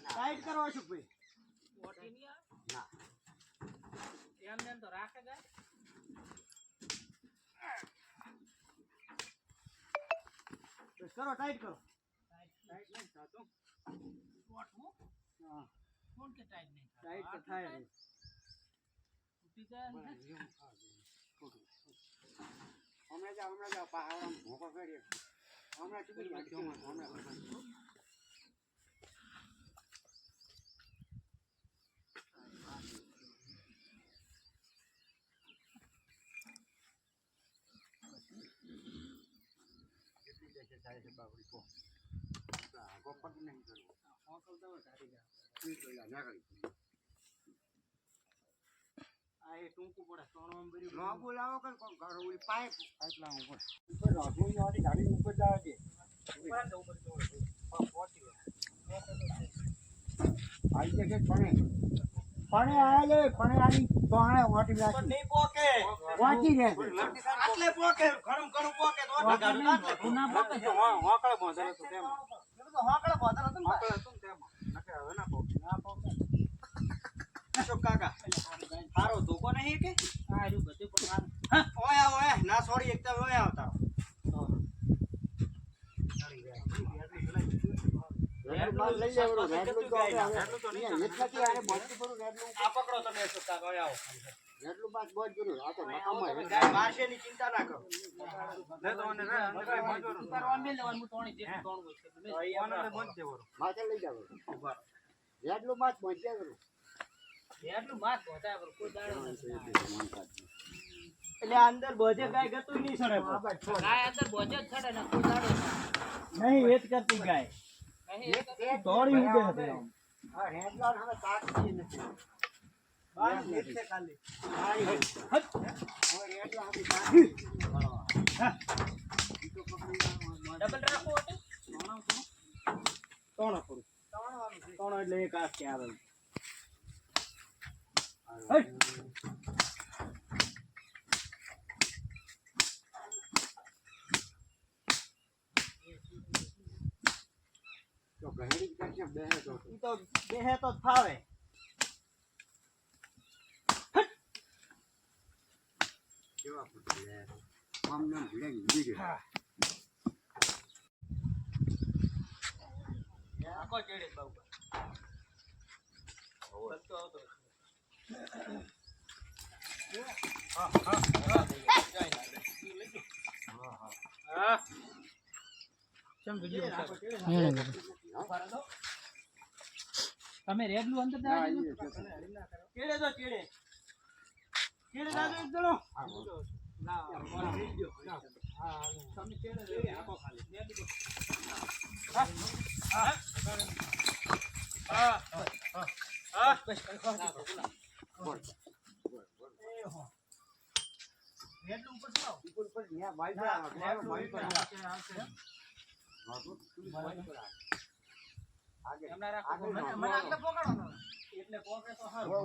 Tight કરો અશોકભાઈ. OT નહીં આવે ના એમને તો રાખે ગાય. બસ કરો ટાઈટ કરો. ટાઈટ નહીં થતું. ઓટવું હા કોણ કે ટાઈટ નહીં ટાઈટ તો થાય ને ઉઠી જાય હમણાં જાવ પહાડ ભોકો કરીએ હમણાં ચૂકી હમણાં ટૂંકું પડે બોલાવો કે પાઇપ લાવવું પડે ગાડી ઉપર જાય છે પણ આલે પણ આની તોણે ઓટી લાગી નહીં પોકે વાંચી રે આટલે પોકે ઘણું ઘણું પોકે તો ગાડી ના પોકે હોકળ બોંધેલો તો તેમ તો હોકળ બોંધેલો તો હોકળ હતું તેમ નકે હવે ના પોકે અશોક કાકા હારો ધોકો નહીં કે આ રહ્યું બધું પણ ઓયા ના છોડી એકદમ ઓયા આવતા ચિંતા ના કરો એટલે અંદર બોજે ગાય ગતું નહીં સડે ગાય અંદર બોજે જ સડે ને કોઈ દાડો નહીં એ જ કરતી ગાય દોડી ઉડે હતી હા હેડલાર હવે તાકતી નથી બાર નેટ છે ખાલી હાઈ હવે હેડલા હતી તાકી ડબલ રાખો ઓટે તોણો કરું તોણો એટલે એક આસ કે આવે તો ગહેડી કરશે બેહે તો ફાવે કેવા પૂછે આમ નામ ભૂલે ગઈ આકો ચેડે બાઉ આવતો આવતો હા ચમ વિડિયો તમે રેડલું અંદર દાજો કેડે તો કેડે દાજો એક જણો ના વિડિયો હા તમે કેડે રેડી આખો ખાલી રેડી હા બસ બોલ એ હો રેડલું ઉપર ચલાવ ઉપર ન્યા ભાઈ પર આવશે આગે મને આગળ પોકાડો એટલે પોકે તો હારું